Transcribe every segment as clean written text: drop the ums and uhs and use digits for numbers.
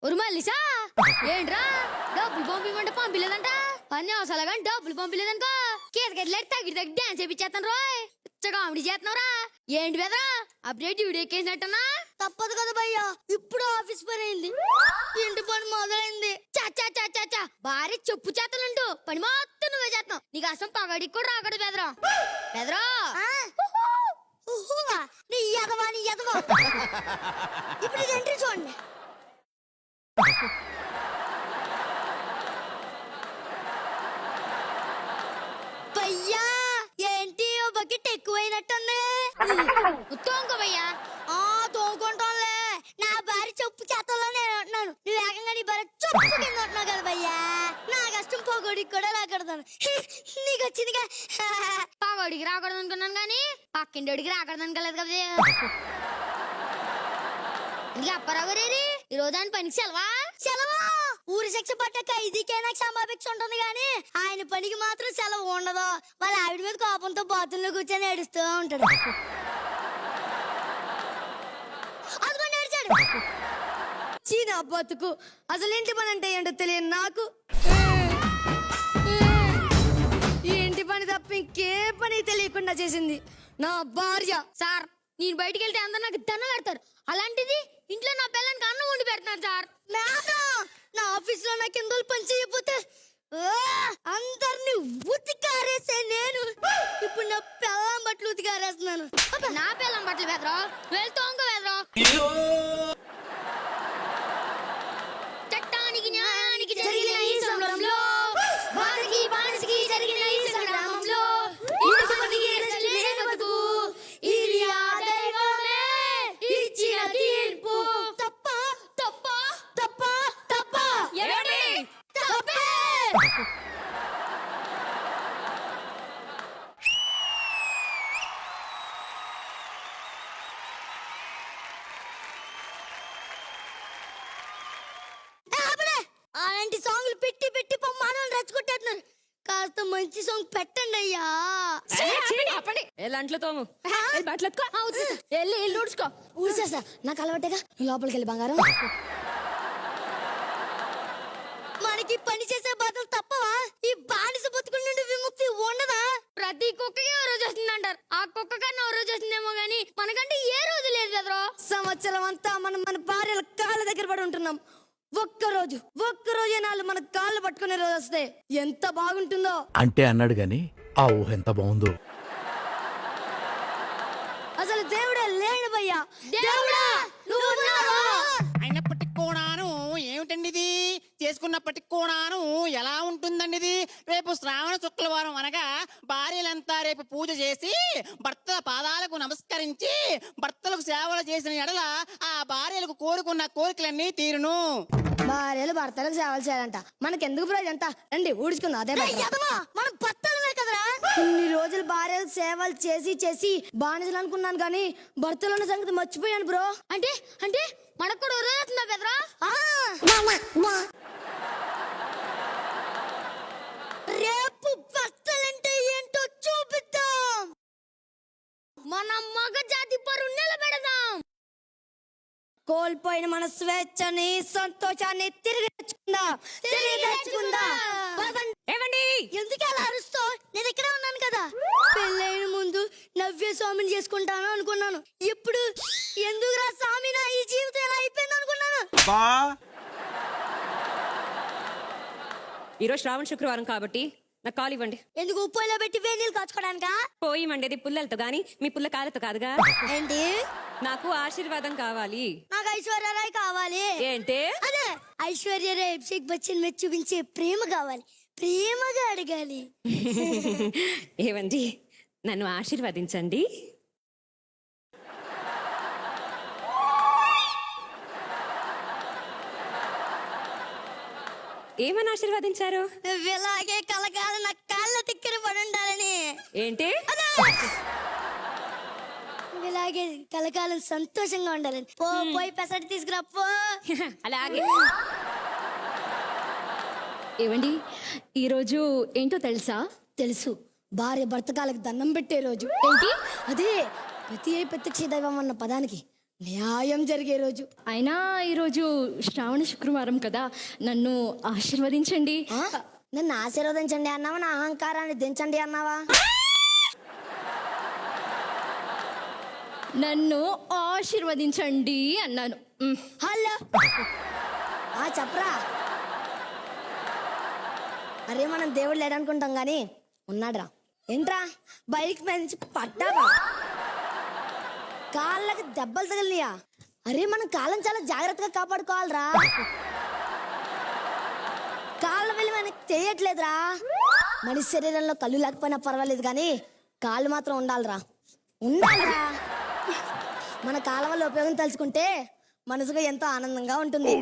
ఉరుమల్లిసా ఏంట్రా డబ్బులు పంపిమంటే పంపిలేదంట అన్ని అవసరాలు కానీ డబ్బులు పంపిలేదనుకో కేసుకెళ్ళి తగ్గి తగ్గి డాన్స్ చేపించేస్తాను రోయ్ కామెడీ చేస్తున్నావురా ఏంటి బెదరా అప్డేట్ వీడియో ఎక్కేసినట్టనా తప్పదు కదా భయ్యా ఇప్పుడు ఆఫీస్ పని అయింది ఇంటి పని మొదలైంది చా భారీ చెప్పు చేతలుంటూ పని మొత్తం నువ్వే చేస్తున్నావు నీకు అసలు పగడికి కూడా రాకూడదు బెదరా బెదరా నీ ఎదవా నీ ఎదవా ఇప్పుడు ఎంట్రీ చూడండి భయ్యా ఏంటి బకెట్ ఎక్కువైనట్టుంది తోంకో భయ్యా తోముకుంటానులే నా భార్య చెప్పు చేతలోనే ఉంటున్నాను నువ్వు ఏకంగా నీ భార్య చెప్పు కింద ఉంటున్నావు కదా భయ్యా నా కష్టం పొగడికి కూడా రాకూడదాను నీకు వచ్చిందిగా పొగడికి రాకూడదు అనుకున్నాను కానీ పక్కింటికి రాకూడదు అనుకోలేదు కదా ఇంకా అప్పారావు గారు ఈ రోజు ఆయన పనికి సెలవా ఊరి శిక్ష పట్టాక ఇదికైనా క్షమాభిక్ష ఉంటుంది గాని ఆయన పనికి మాత్రం సెలవు ఉండదు వాళ్ళ ఆవిడ మీద కోపంతో బాతుల్లో కూర్చొని ఏడుస్తూ ఉంటాడు అందుకని ఏడ్చాడు చీనా బతుకు అసలు ఇంటి పని అంటే ఏంటో తెలియదు నాకు ఈ ఇంటి పని తప్ప ఇంకే పని తెలియకుండా చేసింది నా భార్య సార్ నేను బయటికి వెళ్తే అందరు నాకు దండం పెడతారు అలాంటిది ఇంట్లో నా పిల్లలకి అన్నం వండి పెడతాను సార్ నా ఆఫీస్ లో నాకు ఎందుకు పని చేయకపోతే అందరిని ఉతికారేసే నేను ఇప్పుడు నా పిల్లం బట్టలు ఉతికారేస్తున్నాను నా పిల్లం బట్టలు బెదరా వెళ్తాంగో బెదరా చట్టానికి న్యాయానికి జరిగిన ఈ సమరంలో వారికి బానిసకి జరిగిన ఈ సంగ్రామంలో ఇంతమందికి రచలేని బతుకు ఇది ఆ దైవమే ఇచ్చిన తీర్పు తప్ప తప్ప తప్ప తప్ప ఎవరి తప్పే అలాంటి సాంగ్లు పెట్టి పెట్టి మనల్ని రెచ్చగొట్టేస్తున్నారు కాస్త మంచి సాంగ్ పెట్టండి అయ్యా తోము వెళ్ళి ఊడ్చుకో ఊడ్చేస్తా నాకు అలవాటేగా లోపలికి వెళ్ళి బంగారం మనకి పని చేసే బాధలు తప్పవా ఈ బానిస బతుకుల నుండి విముక్తి ఉండదా ప్రతి కుక్కకి ఓ రోజు వస్తుంది అంటారు ఆ కుక్క కన్నా ఓ రోజు వస్తుందేమో గానీ మనకంటే ఏ రోజు లేదు కదరా సంవత్సరం అంతా మనం మన భార్యల కాళ్ళ దగ్గర పడి ఉంటున్నాం ఒక్కరోజు నాళ్ళు మన కాళ్ళు పట్టుకునే రోజు వస్తే ఎంత బాగుంటుందో అంటే అన్నాడు గాని ఆ ఊహ ఎంత బాగుందో అసలు దేవుడే లేడు భయ్యా దేవుడా నువ్వు ఉన్నావా అయినప్పటికి కూడాను ఏమిటండి ఇది చేసుకున్నప్పటికి కూడాను ఎలా ఉంటుందండి ఇది రేపు శ్రావణ శుక్రవారం అనగా భార్యలంతా రేపు పూజ చేసి భర్తల పాదాలకు నమస్కరించి భర్తలకు సేవలు చేసిన ఎడల ఆ భార్యలకు కోరుకున్న కోరికలన్నీ తీరును భార్యలు భర్తలకు సేవలు చేయాలంట మనకెందుకు ప్రైజ్ అంతా రండి ఊడ్చుకుందాం అదే మనం భర్తలమే కదరా ఇన్ని రోజులు భార్యలు సేవలు చేసి చేసి బానిసలు అనుకున్నాను కానీ భర్తలు ఉన్న సంగతి మర్చిపోయాను బ్రో అంటే అంటే మనకు కూడా ఉరేస్తుందా బెదరా రేపు భర్తలంటే ఏంటో చూపిద్దాం మన మగ జాతి పరువు నిలబెడదాం కోల్పోయిన మన స్వేచ్ఛని సంతోషాన్ని తిరిగి తెచ్చుకుందాం ఏమండి ఎందుకు అలా అరుస్తావు నేను ఇక్కడే ఉన్నాను కదా పెళ్ళైన ముందు నవ్య స్వామిని చేసుకుంటాను అనుకున్నాను ఇప్పుడు ఎందుకురా స్వామి నా ఈ జీవితం ఎలా అయిపోయింది అనుకున్నాను ఈరోజు శ్రావణ శుక్రవారం కాబట్టి నాకు కాలు ఇవ్వండి ఎందుకు ఉప్పులో పెట్టి వేడి నీళ్ళు కాచుకోవడానికా పోయి మండేది పుల్లలతో గాని మీ పుల్ల కాళ్ళతో కాదుగా ఏంటి నాకు ఆశీర్వాదం కావాలి నాకు ఐశ్వర్యరాయ్ కావాలి ఏంటే అదే ఐశ్వర్యరాయ్ అభిషేక్ బచ్చన్ మీద చూపించే ప్రేమ కావాలి ప్రేమగా అడగాలి ఏవండి నన్ను ఆశీర్వదించండి ఏమని ఆశీర్వదించారు ఇలాగే కలకాలం నా కాళ్ళ తిక్కర పడి ఉండాలని ఏంటి ఇలాగే కలకాలం సంతోషంగా ఉండాలని పోయి పెసటి తీసుకురా పో అలాగే ఏవండి ఈరోజు ఏంటో తెలుసా తెలుసు భార్య భర్త కాళ్ళకి దండం పెట్టే రోజు ఏంటి అదే ప్రతి ప్రత్యక్ష దైవం అన్న పదానికి న్యాయం జరిగే రోజు. అయినా ఈరోజు శ్రావణ శుక్రవారం కదా, నన్ను ఆశీర్వదించండి. ఆ? నన్ను ఆశీర్వదించండి అన్నావా, నా అహంకారాన్ని దించండి అన్నావా? నన్ను ఆశీర్వదించండి అన్నాను. హలో, చెప్పరా. అరే మనం దేవుడు లేడనుకుంటాం గాని ఉన్నాడురా. ఏంట్రా బైక్ మీద నుంచి పడ్డావా? కాళ్ళకి దెబ్బలు తగిలినాయా? అరే మనం కాళ్ళని చాలా జాగ్రత్తగా కాపాడుకోవాలిరా. కాళ్ళ వెళ్ళి మనకి తెలియట్లేదురా. మనిషి శరీరంలో కళ్ళు లేకపోయినా పర్వాలేదు కానీ కాళ్ళు మాత్రం ఉండాలిరా. ఉండాలిరా. మన కాళ్ళ వల్ల ఉపయోగం తలుచుకుంటే మనసుగా ఎంతో ఆనందంగా ఉంటుంది.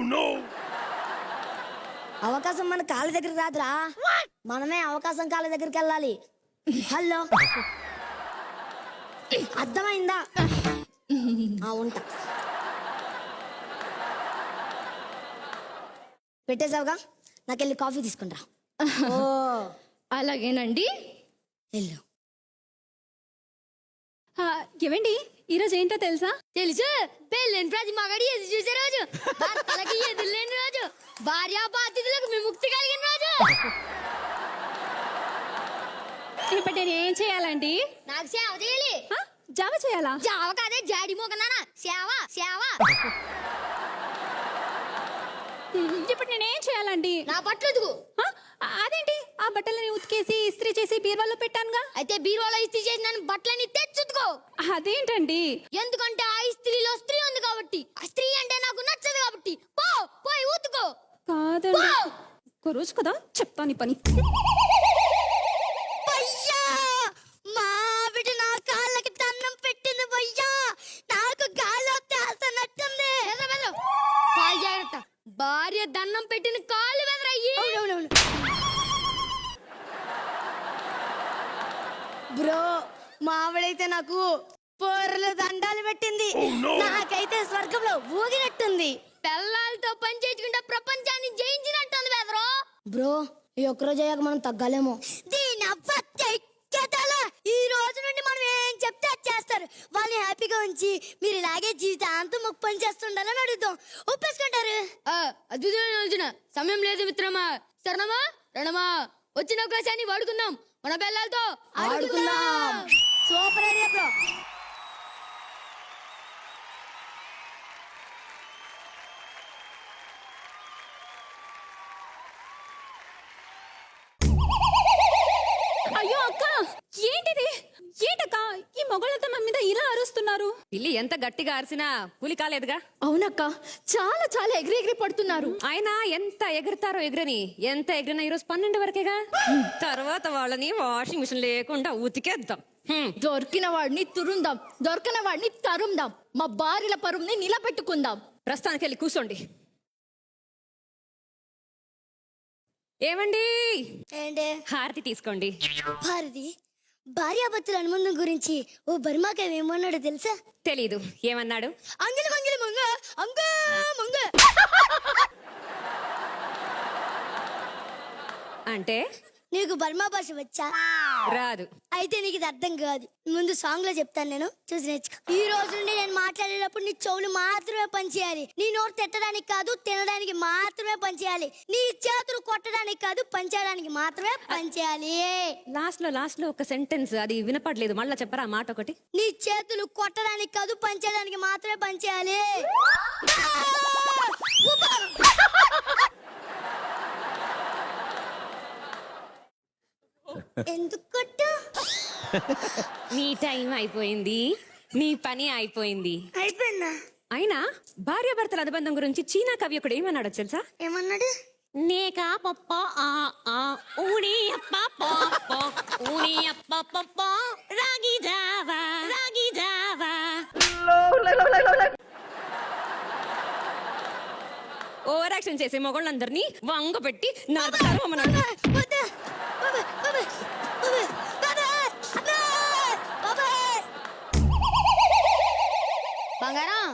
అవకాశం మన కాళ్ళ దగ్గరికి రాదురా, మనమే అవకాశం కాళ్ళ దగ్గరికి వెళ్ళాలి. హలో, అర్థమైందా? ఉంటా. పెట్టేసావుగా, నాకెళ్ళి కాఫీ తీసుకుంటా. ఓ అలాగేనండి. వెళ్ళు. ఏవండి ఈరోజు ఏంటో తెలుసా? తెలుసు. పెళ్ళైన ప్రతి మగాడి ఎదురు చూసే రోజు, భర్తలకి ఎదురులేని రోజు, భార్య బాధ్యతలకు విముక్తి కలిగిన రోజు. ఇప్పుడు నేను ఏం చేయాలండి? నాకు సేవ చేయాలి. జావ చేయాలా? జావ కాదే, జాడి మోకన్నానా. సేవ సేవ. ఇప్పుడు నేను ఏం చేయాలండి? నా బట్టలు ఉతుకు. అదేంటి, ఆ బట్టలని ఉతికేసి ఇస్త్రీ చేసి బీరువాలో పెట్టానుగా. అయితే బీరువాలో ఇస్త్రీ చేసి నన్ను బట్టలని తెచ్చుతుకో. అదేంటండి? ఎందుకంటే ఆ ఇస్త్రీలో స్త్రీ ఉంది కాబట్టి. ఆ స్త్రీ అంటే నాకు నచ్చదు కాబట్టి. పో పోయి ఉతుకో. కాదండి, ఒక రోజు కదా చెప్తాను ఈ పని. భయ్యా, మా ఆవిడ నా కాళ్ళకి దండం పెట్టింది భయ్యా. నాకు గాలి తేల్తనట్టుంది. కాలు జాగ్రత్త. భార్య దండం పెట్టిన కాళ్ళు వెదరయ్యి. బ్రో, మా ఆవిడైతే నాకు పొర్లు దండాలు పెట్టింది. నాకైతే స్వర్గంలో ఊగినట్టుంది. పిల్లలతో పని చేసుకుంటే ప్రపంచాన్ని జయించినట్టుంది వెదరో. బ్రో, ఈ ఒక్కరోజు అయ్యాక మనం తగ్గాలేమో. ఈ రోజు నుండి మనం ఏం చెప్తే అది చేస్తారు. వాళ్ళని హ్యాపీగా ఉంచి మీరు ఇలాగే జీవితాంతం ఒక పని చేస్తుండాలని అడుగుతాం. ఒప్పేసుకుంటారు. అద్భుతమైన సమయం లేదు మిత్రమా. సరణమా రణమా, వచ్చిన అవకాశాన్ని వాడుకుందాం. మన పిల్లలతో ఆడుకుందాం. Super idea bro. అయ్యో అక్క, ఏంటిది? ఏంటక్క ఈ మొగళ్ళతో మన మీద ఇలా అరుస్తున్నారు? పిల్లి ఎంత గట్టిగా అరిసినా పులి కాలేదుగా. అవునక్క, చాలా చాలా ఎగిరి ఎగిరి పడుతున్నారు. ఆయన ఎంత ఎగురుతారో ఎగురని, ఎంత ఎగిరినా ఈరోజు 12 వరకేగా. తర్వాత వాళ్ళని వాషింగ్ మిషన్ లేకుండా ఉతికేద్దాం. దొరికిన వాడిని తురుందాం, దొరకని వాడిని తరుందాం. మా భార్యల పరువుని నిలబెట్టుకుందాం. ప్రస్తుతానికి వెళ్ళి కూర్చోండి. ఏమండి, ఏంటే? హారతి తీసుకోండి. భారతి, భార్యాభర్తల అనుబంధం గురించి ఓ బర్మాకవి ఏమన్నాడో తెలుసా? తెలీదు. ఏమన్నాడు? అంగిలి మంగిలి మంగ అంగ మంగ. అంటే నీకు బర్మా భాష వచ్చా? రాదు. అయితే నీకు ఇది అర్థం కాదు. ముందు సాంగ్ లో చెప్తాను, నేను చూసి నేర్చుకో. ఈ రోజు నుండి నేను మాట్లాడేటప్పుడు నీ చెవులు మాత్రమే పనిచేయాలి. నీ నోరు తిట్టడానికి కాదు, తినడానికి మాత్రమే పనిచేయాలి. నీ చేతులు కొట్టడానికి కాదు, పనిచేయడానికి మాత్రమే పనిచేయాలి. లాస్ట్ లో ఒక సెంటెన్స్ అది వినపడలేదు, మళ్ళా చెప్పరా ఆ మాట ఒకటి. నీ చేతులు కొట్టడానికి కాదు, పనిచేయడానికి మాత్రమే పనిచేయాలి. ఎందుకు కొట్టు? నీ టైం అయిపోయింది, నీ పని అయిపోయింది. అయిపోయిందా? అయినా భార్యాభర్తల అనుబంధం గురించి చీనా కవియకుడు ఏమన్నాడో తెలుసా? ఏమన్నాడు? నేకా పప్ప ఆ ఆ ఊడి అప్ప పప్ప ఊడి అప్ప పప్ప రాగి జావా రాగి జావా. ఓవర్ యాక్షన్ చేసే మొగళ్ళందరినీ వంగ పెట్టి నరకమన్నాడు. బంగారం,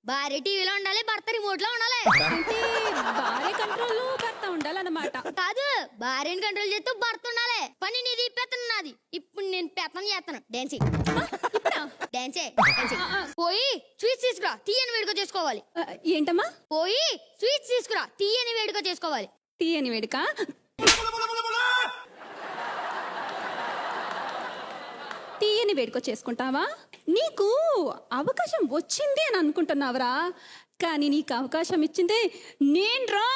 భార్య టీవీలో ఉండాలి, భర్త రిమోట్ లో ఉండాలి. అంటే భార్య కంట్రోల్ భర్త ఉండాలన్నమాట. కాదు, భార్యని కంట్రోల్ చేస్తూ భర్త ఉండాలి. పని నీది, పెత్తనం నాది. ఇప్పుడు నేను పెత్తనం చేస్తాను డాన్స్ డాన్సే పోయి స్వీట్స్ తీసుకురా తీయని వేడుక చేసుకోవాలి ఏంటమ్మా పోయి స్వీట్స్ తీసుకురా తీయని వేడుక చేసుకోవాలి తీయని వేడుక తీయని వేడుక చేసుకుంటావా నీకు అవకాశం వచ్చింది అని అనుకుంటున్నావురా కానీ నీకు అవకాశం ఇచ్చిందే నేను రా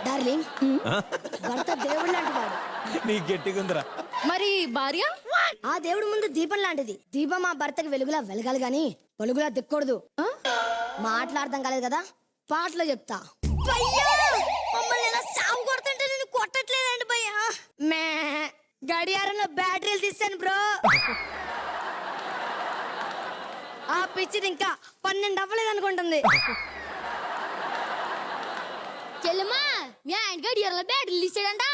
డార్లింగ్ భర్త దేవుడు లాంటి వాడు నీ గట్టిగుందిరా మరి భార్య ఆ దేవుడి ముందు దీపం లాంటిది దీపం ఆ భర్తకి వెలుగులా వెలగాలి గాని పొలుగులా దిక్కకూడదు మాట్లాడదాం కాలేదు కదా పాటలో చెప్తా మమ్మల్ని ఇలా సాగు కొడుతుంటే నేను కొట్టట్లేదండి భయ్యా మే గడియారంలో బ్యాటరీలు తీసాను బ్రో ఆ పిచ్చిది ఇంకా 12 అవ్వలేదు అనుకుంటుంది చెల్లమ్మా మీ ఆయన గడియారంలో బ్యాటరీలు తీసాడంట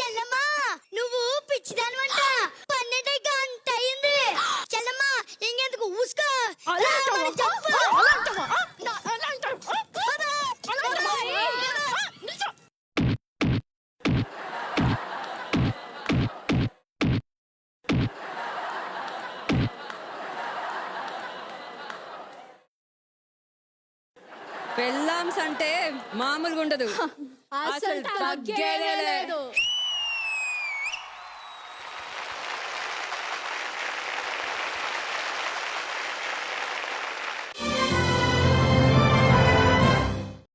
చెల్లమ్మా నువ్వు పిచ్చిదానివంట 12 గంట అయింది చెల్లమ్మా ఇంకెందుకు ఊసుకో పెళ్ళాంస్ అంటే మామూలుగా ఉండదు అసలు తగ్గేదే లేదు